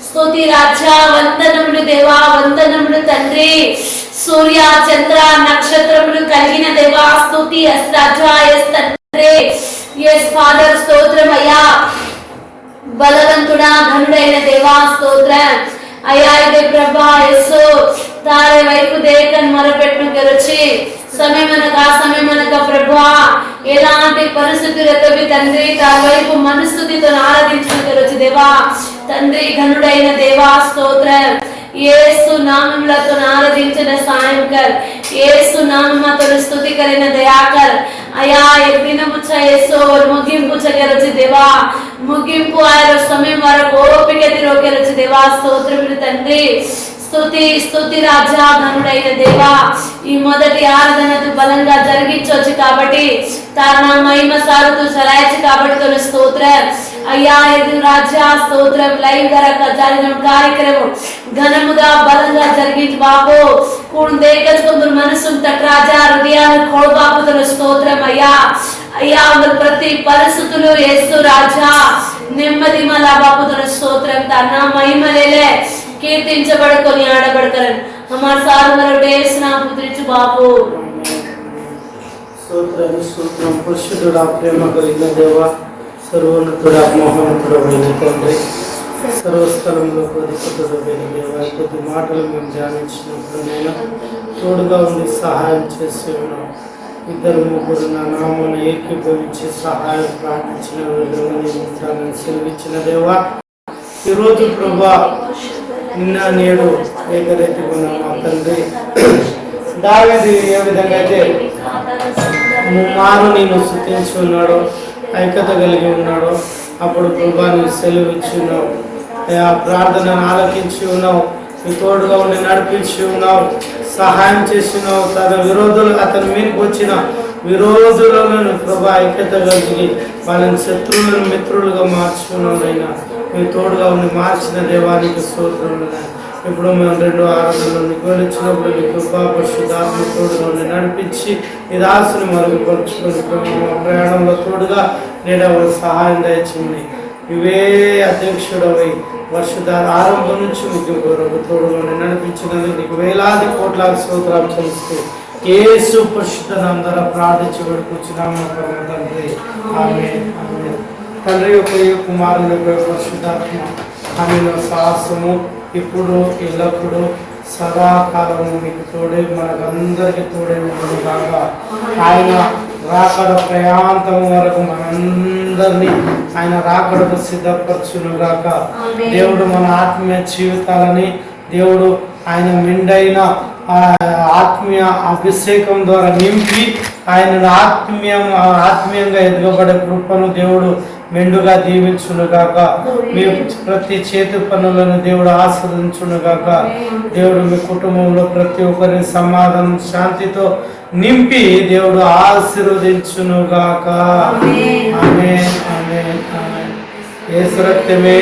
స్తుతి రాజా, వందనములు దేవా, వందనములు తండ్రి. సూర్య చంద్ర నక్షత్రములు కలిగిన దేవా, స్తుతి. ఎస్ రాజా, ఎస్ తండ్రి, ఎస్ ఫాదర్, స్తోత్రం అయ్యా. బలవంతుడా ఘనుడైన దేవా, స్తోత్రం అయ్యా. ఇదే ప్రభా యేసు తారే వైపు దేకన్ మొరపెట్టును గెలిచి సమయమనక సమయమనక ప్రభా ఎలాంటి పరిస్థితులతో తండ్రి తార వైపు మనస్థుతితో ఆరాధించును గెలిచి దేవా తండ్రి, ఘనుడైన దేవా, స్తోత్రం. యేసు నామములతో ఆరాధించిన సాయంకర్, యేసు నామముతో స్తుతి కలిగిన దయాకర్ అయా. దినముచ్చ యేసు ముగింపు చెగరచి దేవా, ముగింపు ఆయన సమయం వరకు ఓపిక తిరోగరచి దేవా, స్తోత్రములు తండ్రి. స్తుతి స్తుతి రాజా, ఘనుడైన దేవా. ఈ మొదటి ఆరాధనకు బలంగా జరిగించవచ్చు కాబట్టి తాను మహిమ సారుతూ చలాయచ్చు కాబట్టి తన స్తోత్రం అయ్యా. ఎదు రాజా, స్తోత్రం. లైవ్ ధరక జరిగిన కార్యక్రమం ఘనముగా బలంగా జరిగించి బాబు కూడు దేకొందరు మనసు తట్ రాజా హృదయాన్ని కోడబాబు తన స్తోత్రం అయ్యా. అయ్యా ప్రతి పరిస్థితులు యేసు రాజా నెమ్మది మళ్ళా బాబు తన స్తోత్రం. తన మహిమలేలే కీర్తించబడుకొని ఆడబడతారని हमार सार मर डेस ना पुत्रिचु बापू స్తోత్రం స్తోత్రం. పరిశుద్ధుడా, ప్రేమ కలిగిన దేవా, సర్వోన్నతుడా, మహోన్నతుడైన తండ్రి, సర్వస్థలంలో పరిశుద్ధుడైన దేవా, కొద్ది మాటలు మేము ధ్యానించినప్పుడు నేను తోడుగా ఉండి సహాయం చేసి ఉన్నాం. ఇద్దరు ముగ్గురు నా నామాన్ని ఏకీభవించి సహాయం ప్రార్థించిన విధంగా నేను ఉంటానని సెలవిచ్చిన దేవా, ఈరోజు ప్రభా నిన్న నేడు ఏకరీతిగా ఉన్న మా తండ్రి దావీదు ఏ విధంగా అయితే ముమ్మారు నేను స్తుతించి ఉన్నాడో, ఐక్యత కలిగి ఉన్నాడో, అప్పుడు ప్రభా నీవు సెలవిచ్చి ఉన్నావు, ఆ ప్రార్థనను ఆలకించి ఉన్నావు, నీ తోడుగా ఉండి నడిపించి ఉన్నావు, సహాయం చేసి ఉన్నావు. తన విరోధులు అతని మీదకి వచ్చిన విరోధులను ప్రభా ఐక్యత కలిగి వాళ్ళని శత్రువులను మిత్రులుగా మార్చుకున్నానైనా మీ తోడుగా ఉండి మార్చిన దేవానికి స్తోత్రములు. ఇప్పుడు మేము 2 ఆరాధనలు నిగొలించినప్పుడు మీ కృపా పరిశుద్ధాత్మ తోడుగా ఉండి నడిపించి ఈ దాసుని మరుగుపరుచుకొని మా ప్రయాణంలో తోడుగా నేను సహాయం దయచింది. ఇవే అధ్యక్షుడవై వర్షధార ఆరంభం నుంచి ముగింపు వరకు తోడుగా ఉండి నడిపించినందుకు నీకు వేలాది కోట్లాది స్తోత్రాలు చెల్లిస్తూ యేసు పరిశుద్ధ నామమున ద్వారా ప్రార్థించి వేడుకొచ్చున్నాము తండ్రి, ఆమేన్. ఆమేన్. తండ్రి యొక్క కుమారుని యొక్క పరిశుద్ధాత్మ ఆమెలో సాహసము ఇప్పుడు ఎల్లప్పుడూ సదాకాలము మీకు తోడే మనకందరికీ తోడే ఉండదు కాక. ఆయన రాకడ ప్రయాంతము వరకు మనందరినీ ఆయన రాకడకు సిద్ధపరచును గాక. దేవుడు మన ఆత్మీయ జీవితాలని దేవుడు ఆయన మెండైన ఆత్మీయ అభిషేకం ద్వారా నింపి ఆయనను ఆత్మీయంగా ఎదగబడే కృపను దేవుడు మెండుగా దీవించునుగాక. మీ ప్రతి చేతి పనులను దేవుడు ఆస్వాదించునుగాక. దేవుడు మీ కుటుంబంలో ప్రతి ఒక్కరిని సమాధానం శాంతితో నింపి దేవుడు ఆశీర్వదించునుగాక. ఆమేన్. ఆమేన్. ఆమేన్. యేసు రక్తమే